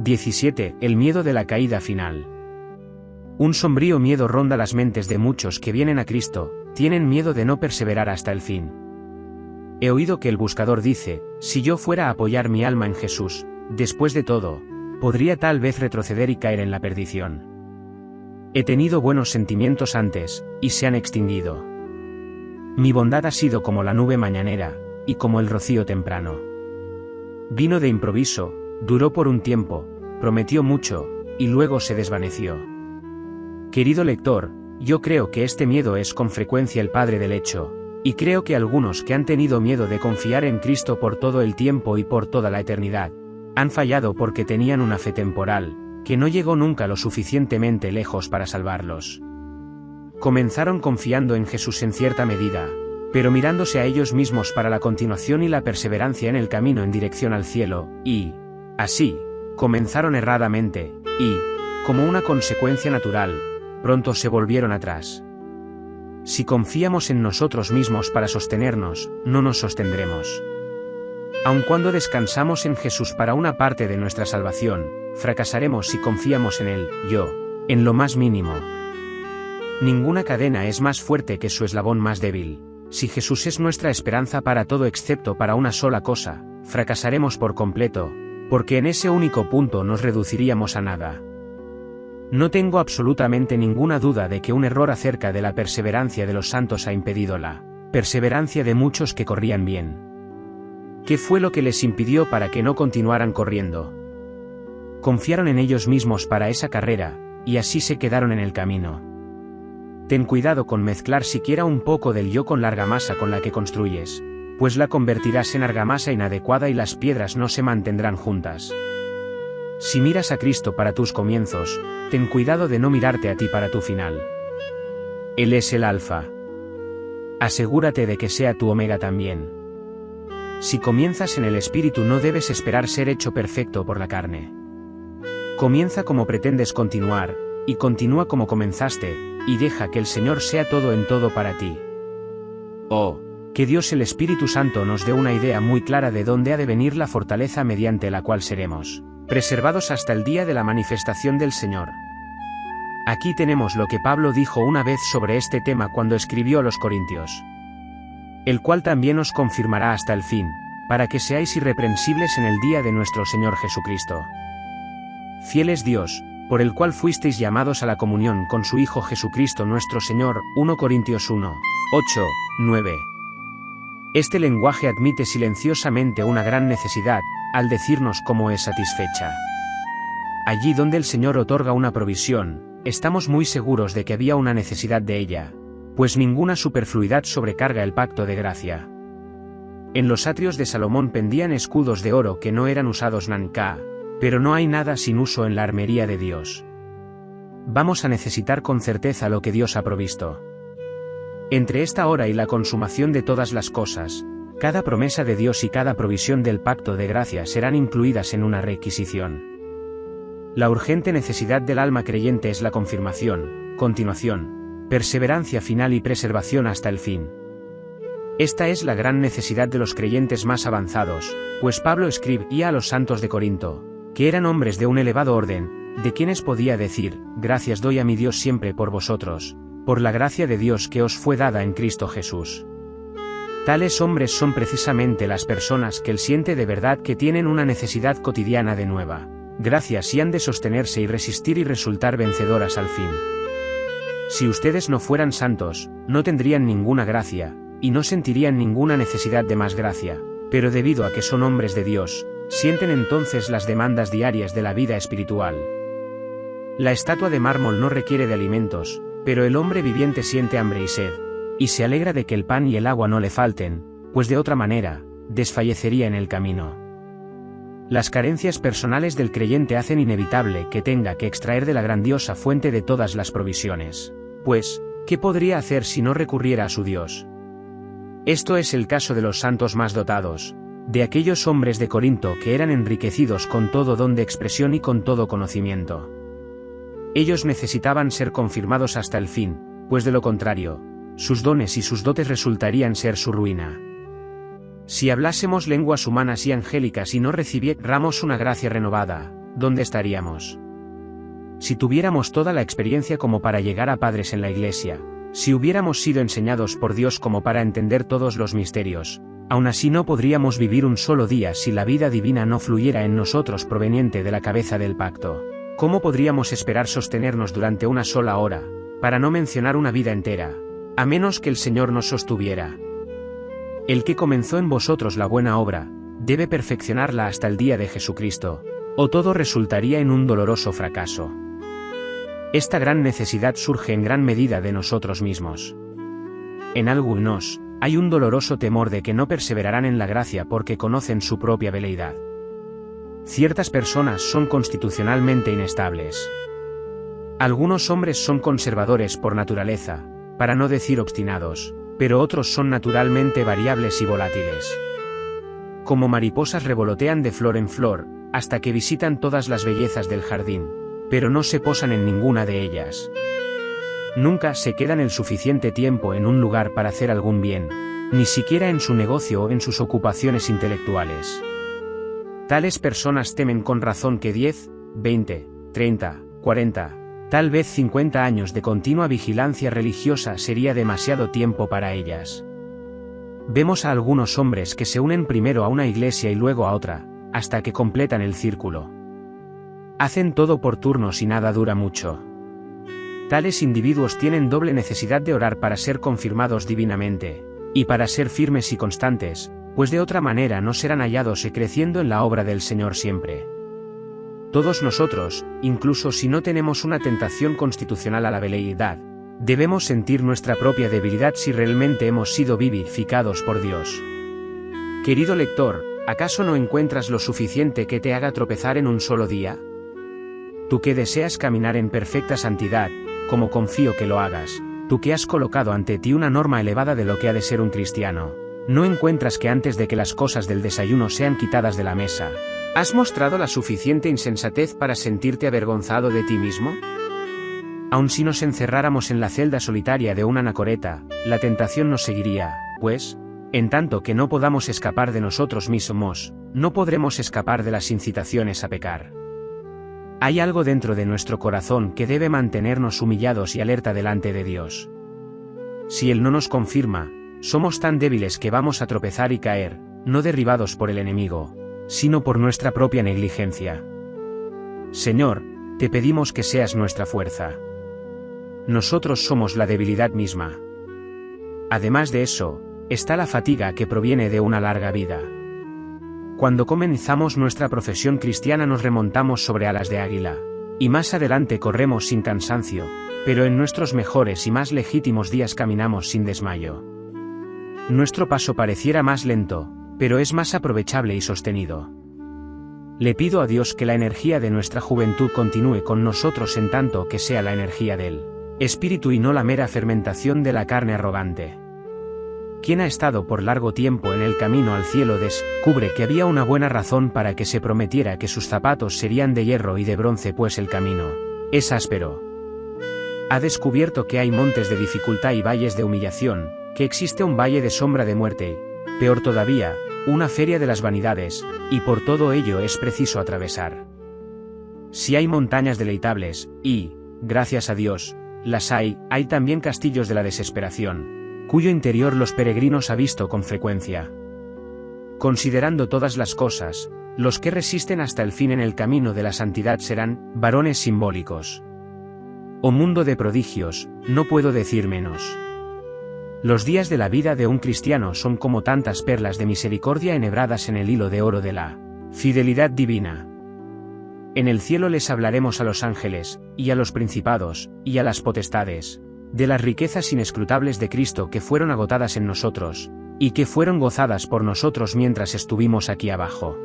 17. El miedo de la caída final. Un sombrío miedo ronda las mentes de muchos que vienen a Cristo, tienen miedo de no perseverar hasta el fin. He oído que el buscador dice, si yo fuera a apoyar mi alma en Jesús, después de todo, podría tal vez retroceder y caer en la perdición. He tenido buenos sentimientos antes, y se han extinguido. Mi bondad ha sido como la nube mañanera, y como el rocío temprano. Vino de improviso, duró por un tiempo, prometió mucho, y luego se desvaneció. Querido lector, yo creo que este miedo es con frecuencia el padre del hecho, y creo que algunos que han tenido miedo de confiar en Cristo por todo el tiempo y por toda la eternidad, han fallado porque tenían una fe temporal, que no llegó nunca lo suficientemente lejos para salvarlos. Comenzaron confiando en Jesús en cierta medida, pero mirándose a ellos mismos para la continuación y la perseverancia en el camino en dirección al cielo, y, así, comenzaron erradamente, y, como una consecuencia natural, pronto se volvieron atrás. Si confiamos en nosotros mismos para sostenernos, no nos sostendremos. Aun cuando descansamos en Jesús para una parte de nuestra salvación, fracasaremos si confiamos en Él, en lo más mínimo. Ninguna cadena es más fuerte que su eslabón más débil. Si Jesús es nuestra esperanza para todo excepto para una sola cosa, fracasaremos por completo, porque en ese único punto nos reduciríamos a nada. No tengo absolutamente ninguna duda de que un error acerca de la perseverancia de los santos ha impedido la perseverancia de muchos que corrían bien. ¿Qué fue lo que les impidió para que no continuaran corriendo? Confiaron en ellos mismos para esa carrera, y así se quedaron en el camino. Ten cuidado con mezclar siquiera un poco del yo con la argamasa con la que construyes, pues la convertirás en argamasa inadecuada y las piedras no se mantendrán juntas. Si miras a Cristo para tus comienzos, ten cuidado de no mirarte a ti para tu final. Él es el Alfa. Asegúrate de que sea tu Omega también. Si comienzas en el Espíritu no debes esperar ser hecho perfecto por la carne. Comienza como pretendes continuar, y continúa como comenzaste, y deja que el Señor sea todo en todo para ti. Oh, que Dios el Espíritu Santo nos dé una idea muy clara de dónde ha de venir la fortaleza mediante la cual seremos preservados hasta el día de la manifestación del Señor. Aquí tenemos lo que Pablo dijo una vez sobre este tema cuando escribió a los Corintios. El cual también os confirmará hasta el fin, para que seáis irreprensibles en el día de nuestro Señor Jesucristo. Fiel es Dios, por el cual fuisteis llamados a la comunión con su Hijo Jesucristo nuestro Señor. 1 Corintios 1, 8, 9. Este lenguaje admite silenciosamente una gran necesidad, al decirnos cómo es satisfecha. Allí donde el Señor otorga una provisión, estamos muy seguros de que había una necesidad de ella, pues ninguna superfluidad sobrecarga el pacto de gracia. En los atrios de Salomón pendían escudos de oro que no eran usados nunca, pero no hay nada sin uso en la armería de Dios. Vamos a necesitar con certeza lo que Dios ha provisto. Entre esta hora y la consumación de todas las cosas, cada promesa de Dios y cada provisión del pacto de gracia serán incluidas en una requisición. La urgente necesidad del alma creyente es la confirmación, continuación, perseverancia final y preservación hasta el fin. Esta es la gran necesidad de los creyentes más avanzados, pues Pablo escribía a los santos de Corinto, que eran hombres de un elevado orden, de quienes podía decir, gracias doy a mi Dios siempre por vosotros, por la gracia de Dios que os fue dada en Cristo Jesús. Tales hombres son precisamente las personas que él siente de verdad que tienen una necesidad cotidiana de nueva gracias y han de sostenerse y resistir y resultar vencedoras al fin. Si ustedes no fueran santos, no tendrían ninguna gracia, y no sentirían ninguna necesidad de más gracia, pero debido a que son hombres de Dios, sienten entonces las demandas diarias de la vida espiritual. La estatua de mármol no requiere de alimentos, pero el hombre viviente siente hambre y sed, y se alegra de que el pan y el agua no le falten, pues de otra manera, desfallecería en el camino. Las carencias personales del creyente hacen inevitable que tenga que extraer de la grandiosa fuente de todas las provisiones. Pues, ¿qué podría hacer si no recurriera a su Dios? Esto es el caso de los santos más dotados, de aquellos hombres de Corinto que eran enriquecidos con todo don de expresión y con todo conocimiento. Ellos necesitaban ser confirmados hasta el fin, pues de lo contrario, sus dones y sus dotes resultarían ser su ruina. Si hablásemos lenguas humanas y angélicas y no recibiéramos una gracia renovada, ¿dónde estaríamos? Si tuviéramos toda la experiencia como para llegar a padres en la iglesia, si hubiéramos sido enseñados por Dios como para entender todos los misterios, aún así no podríamos vivir un solo día si la vida divina no fluyera en nosotros proveniente de la cabeza del pacto. ¿Cómo podríamos esperar sostenernos durante una sola hora, para no mencionar una vida entera, a menos que el Señor nos sostuviera? El que comenzó en vosotros la buena obra, debe perfeccionarla hasta el día de Jesucristo, o todo resultaría en un doloroso fracaso. Esta gran necesidad surge en gran medida de nosotros mismos. En algunos, hay un doloroso temor de que no perseverarán en la gracia porque conocen su propia veleidad. Ciertas personas son constitucionalmente inestables. Algunos hombres son conservadores por naturaleza, para no decir obstinados, pero otros son naturalmente variables y volátiles. Como mariposas revolotean de flor en flor, hasta que visitan todas las bellezas del jardín, pero no se posan en ninguna de ellas. Nunca se quedan el suficiente tiempo en un lugar para hacer algún bien, ni siquiera en su negocio o en sus ocupaciones intelectuales. Tales personas temen con razón que 10, 20, 30, 40, tal vez 50 años de continua vigilancia religiosa sería demasiado tiempo para ellas. Vemos a algunos hombres que se unen primero a una iglesia y luego a otra, hasta que completan el círculo. Hacen todo por turnos y nada dura mucho. Tales individuos tienen doble necesidad de orar para ser confirmados divinamente, y para ser firmes y constantes, pues de otra manera no serán hallados creciendo en la obra del Señor siempre. Todos nosotros, incluso si no tenemos una tentación constitucional a la veleidad, debemos sentir nuestra propia debilidad si realmente hemos sido vivificados por Dios. Querido lector, ¿acaso no encuentras lo suficiente que te haga tropezar en un solo día? Tú que deseas caminar en perfecta santidad, como confío que lo hagas, tú que has colocado ante ti una norma elevada de lo que ha de ser un cristiano, ¿no encuentras que antes de que las cosas del desayuno sean quitadas de la mesa, has mostrado la suficiente insensatez para sentirte avergonzado de ti mismo? Aun si nos encerráramos en la celda solitaria de una anacoreta, la tentación nos seguiría, pues, en tanto que no podamos escapar de nosotros mismos, no podremos escapar de las incitaciones a pecar. Hay algo dentro de nuestro corazón que debe mantenernos humillados y alerta delante de Dios. Si Él no nos confirma, somos tan débiles que vamos a tropezar y caer, no derribados por el enemigo, sino por nuestra propia negligencia. Señor, te pedimos que seas nuestra fuerza. Nosotros somos la debilidad misma. Además de eso, está la fatiga que proviene de una larga vida. Cuando comenzamos nuestra profesión cristiana nos remontamos sobre alas de águila, y más adelante corremos sin cansancio, pero en nuestros mejores y más legítimos días caminamos sin desmayo. Nuestro paso pareciera más lento, pero es más aprovechable y sostenido. Le pido a Dios que la energía de nuestra juventud continúe con nosotros en tanto que sea la energía del Espíritu y no la mera fermentación de la carne arrogante. Quien ha estado por largo tiempo en el camino al cielo descubre que había una buena razón para que se prometiera que sus zapatos serían de hierro y de bronce, pues el camino es áspero. Ha descubierto que hay montes de dificultad y valles de humillación, que existe un valle de sombra de muerte, peor todavía, una feria de las vanidades, y por todo ello es preciso atravesar. Si hay montañas deleitables, y, gracias a Dios, las hay también castillos de la desesperación, cuyo interior los peregrinos ha visto con frecuencia. Considerando todas las cosas, los que resisten hasta el fin en el camino de la santidad serán varones simbólicos. Oh mundo de prodigios, no puedo decir menos. Los días de la vida de un cristiano son como tantas perlas de misericordia enhebradas en el hilo de oro de la fidelidad divina. En el cielo les hablaremos a los ángeles, y a los principados, y a las potestades, de las riquezas inescrutables de Cristo que fueron agotadas en nosotros, y que fueron gozadas por nosotros mientras estuvimos aquí abajo.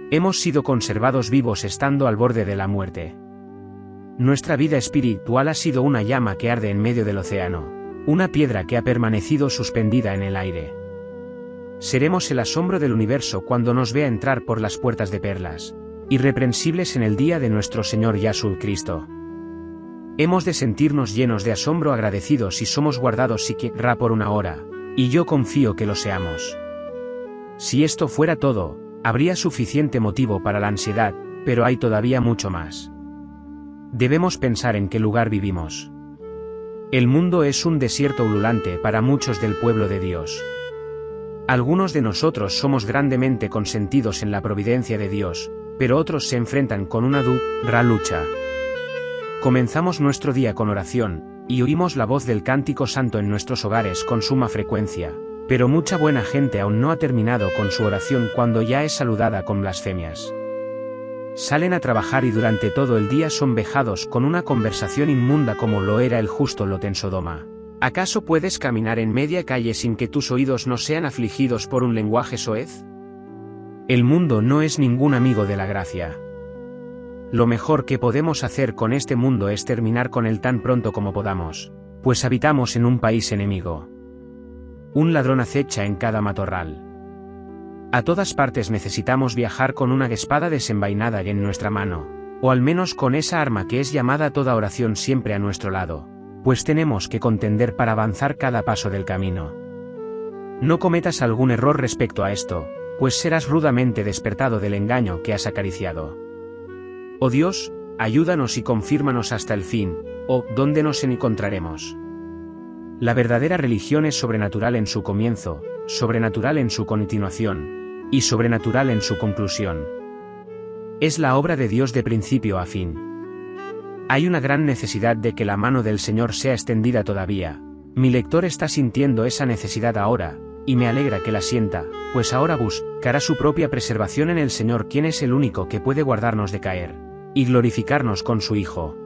Hemos sido conservados vivos estando al borde de la muerte. Nuestra vida espiritual ha sido una llama que arde en medio del océano, una piedra que ha permanecido suspendida en el aire. Seremos el asombro del universo cuando nos vea entrar por las puertas de perlas, irreprensibles en el día de nuestro Señor Jesucristo. Hemos de sentirnos llenos de asombro agradecidos si somos guardados siquiera por una hora, y yo confío que lo seamos. Si esto fuera todo, habría suficiente motivo para la ansiedad, pero hay todavía mucho más. Debemos pensar en qué lugar vivimos. El mundo es un desierto ululante para muchos del pueblo de Dios. Algunos de nosotros somos grandemente consentidos en la providencia de Dios, pero otros se enfrentan con una dura lucha. Comenzamos nuestro día con oración, y oímos la voz del cántico santo en nuestros hogares con suma frecuencia, pero mucha buena gente aún no ha terminado con su oración cuando ya es saludada con blasfemias. Salen a trabajar y durante todo el día son vejados con una conversación inmunda como lo era el justo Lot en Sodoma. ¿Acaso puedes caminar en media calle sin que tus oídos no sean afligidos por un lenguaje soez? El mundo no es ningún amigo de la gracia. Lo mejor que podemos hacer con este mundo es terminar con él tan pronto como podamos, pues habitamos en un país enemigo. Un ladrón acecha en cada matorral. A todas partes necesitamos viajar con una espada desenvainada en nuestra mano, o al menos con esa arma que es llamada toda oración siempre a nuestro lado, pues tenemos que contender para avanzar cada paso del camino. No cometas algún error respecto a esto, pues serás rudamente despertado del engaño que has acariciado. Oh Dios, ayúdanos y confírmanos hasta el fin, ¿dónde nos encontraremos? La verdadera religión es sobrenatural en su comienzo, sobrenatural en su continuación, y sobrenatural en su conclusión. Es la obra de Dios de principio a fin. Hay una gran necesidad de que la mano del Señor sea extendida todavía. Mi lector está sintiendo esa necesidad ahora, y me alegra que la sienta, pues ahora buscará su propia preservación en el Señor, quien es el único que puede guardarnos de caer, y glorificarnos con su Hijo.